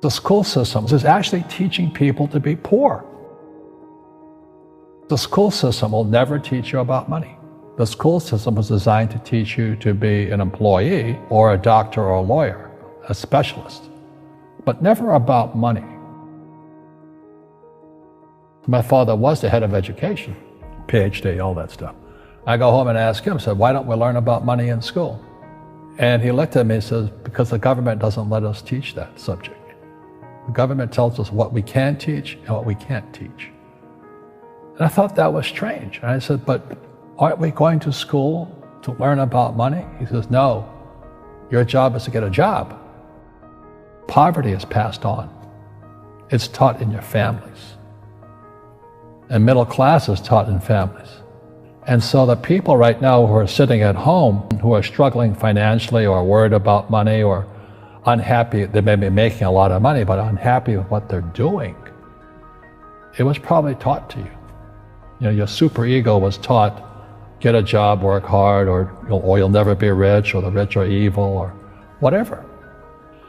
The school system is actually teaching people to be poor. The school system will never teach you about money. The school system was designed to teach you to be an employee or a doctor or a lawyer, a specialist, but never about money. My father was the head of education, PhD, all that stuff. I go home and ask him, I said, why don't we learn about money in school? And he looked at me and says, because the government doesn't let us teach that subject. The government tells us what we can teach and what we can't teach. And I thought that was strange. And I said, but aren't we going to school to learn about money? He says, no, your job is to get a job. Poverty is passed on. It's taught in your families. And middle class is taught in families. And so the people right now who are sitting at home, who are struggling financially or worried about money or unhappy, they may be making a lot of money, but unhappy with what they're doing, it was probably taught to you. You know, your superego was taught, get a job, work hard, or you'll never be rich, or the rich are evil, or whatever.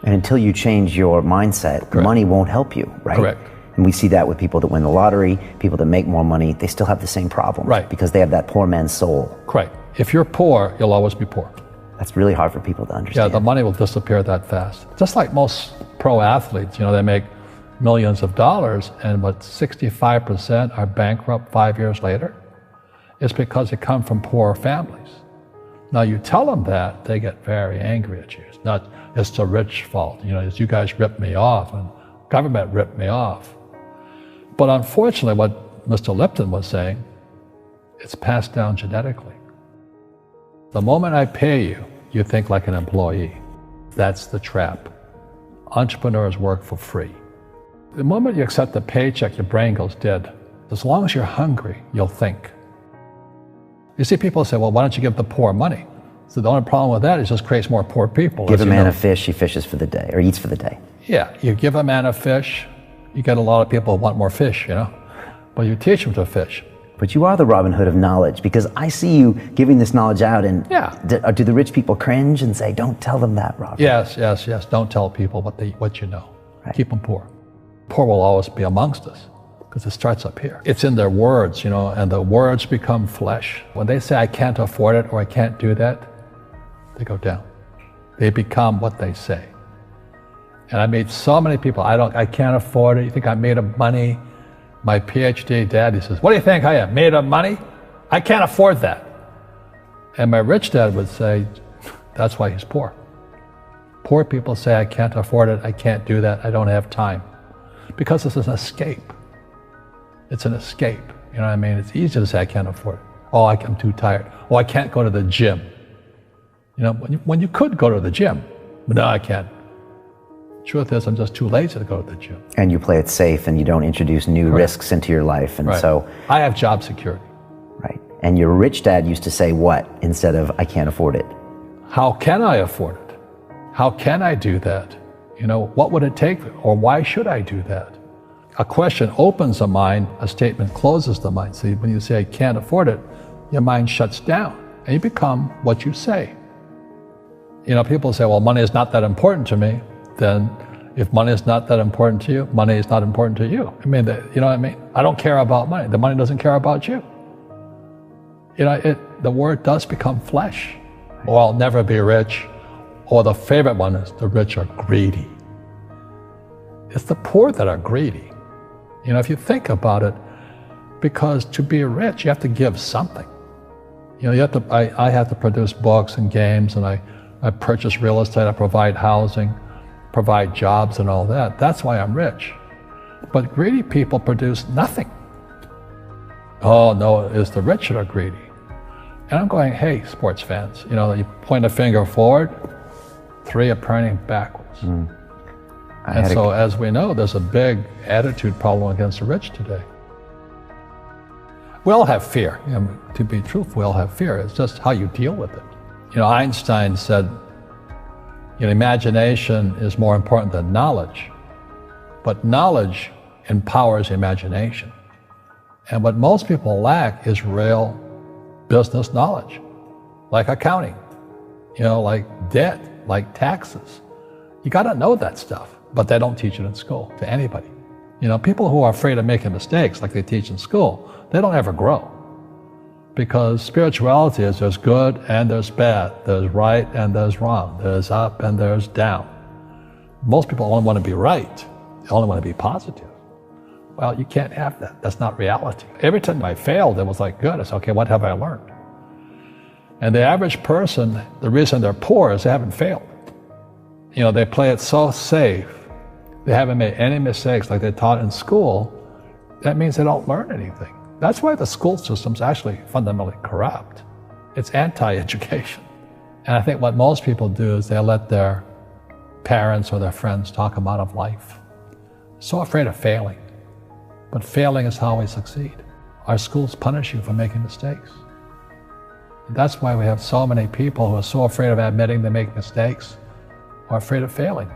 And until you change your mindset, Correct. Money won't help you, right? Correct. And we see that with people that win the lottery, people that make more money, they still have the same problem. Right. Because they have that poor man's soul. Correct. If you're poor, you'll always be poor. That's really hard for people to understand. Yeah, the money will disappear that fast. Just like most pro athletes, you know, they make millions of dollars, and what 65% are bankrupt 5 years later. It's because they come from poor families. Now you tell them that, they get very angry at you. It's not, it's the rich fault. You know, it's you guys ripped me off and government ripped me off. But unfortunately, what Mr. Lipton was saying, it's passed down genetically. The moment I pay you, you think like an employee. That's the trap. Entrepreneurs work for free. The moment you accept the paycheck, your brain goes dead. As long as you're hungry, you'll think. You see people say, well, why don't you give the poor money? So the only problem with that is it just creates more poor people. Give a man a fish, he fishes for the day, or eats for the day. Yeah, you give a man a fish, you get a lot of people who want more fish, you know? But you teach them to fish. But you are the Robin Hood of knowledge, because I see you giving this knowledge out, and yeah. Do the rich people cringe and say, don't tell them that, Robin? Yes. Don't tell people what you know. Right. Keep them poor. Poor will always be amongst us, because it starts up here. It's in their words, you know, and the words become flesh. When they say, I can't afford it, or I can't do that, they go down. They become what they say. And I meet so many people, I can't afford it. You think I'm made of money? My PhD dad, he says, what do you think I am, made of money? I can't afford that. And my rich dad would say, that's why he's poor. Poor people say, I can't afford it, I can't do that, I don't have time. Because it's an escape. It's an escape, you know what I mean? It's easy to say, I can't afford it. Oh, I'm too tired. Oh, I can't go to the gym. You know, when you could go to the gym, but no, I can't. Truth is, I'm just too lazy to go to the gym. And you play it safe, and you don't introduce new Correct. risks into your life, and Right. so... I have job security. Right. And your rich dad used to say what instead of, I can't afford it? How can I afford it? How can I do that? You know, what would it take, or why should I do that? A question opens the mind, a statement closes the mind. See, when you say, I can't afford it, your mind shuts down, and you become what you say. You know, people say, well, money is not that important to me. Then if money is not that important to you, money is not important to you. I mean, you know what I mean? I don't care about money. The money doesn't care about you. You know, the word does become flesh. Or I'll never be rich. Or the favorite one is the rich are greedy. It's the poor that are greedy. You know, if you think about it, because to be rich, you have to give something. You know, I have to produce books and games, and I purchase real estate, I provide housing, provide jobs and all that. That's why I'm rich. But greedy people produce nothing. Oh no, it's the rich that are greedy. And I'm going, hey, sports fans, you know, you point a finger forward, 3 are pointing backwards. And so as we know, there's a big attitude problem against the rich today. We all have fear. You know, to be truthful, we all have fear. It's just how you deal with it. You know, Einstein said, you know, imagination is more important than knowledge, but knowledge empowers imagination. And what most people lack is real business knowledge, like accounting, you know, like debt, like taxes. You got to know that stuff. but they don't teach it in school to anybody. You know, people who are afraid of making mistakes like they teach in school, they don't ever grow. Because spirituality is there's good and there's bad, there's right and there's wrong, there's up and there's down. Most people only want to be right, they only want to be positive. Well, you can't have that, that's not reality. Every time I failed, it was like, good, I said, okay, what have I learned? And the average person, the reason they're poor is they haven't failed. You know, they play it so safe, they haven't made any mistakes like they taught in school. That means they don't learn anything. That's why the school system's actually fundamentally corrupt. It's anti-education. And I think what most people do is they let their parents or their friends talk them out of life. So afraid of failing. But failing is how we succeed. Our schools punish you for making mistakes. That's why we have so many people who are so afraid of admitting they make mistakes or afraid of failing.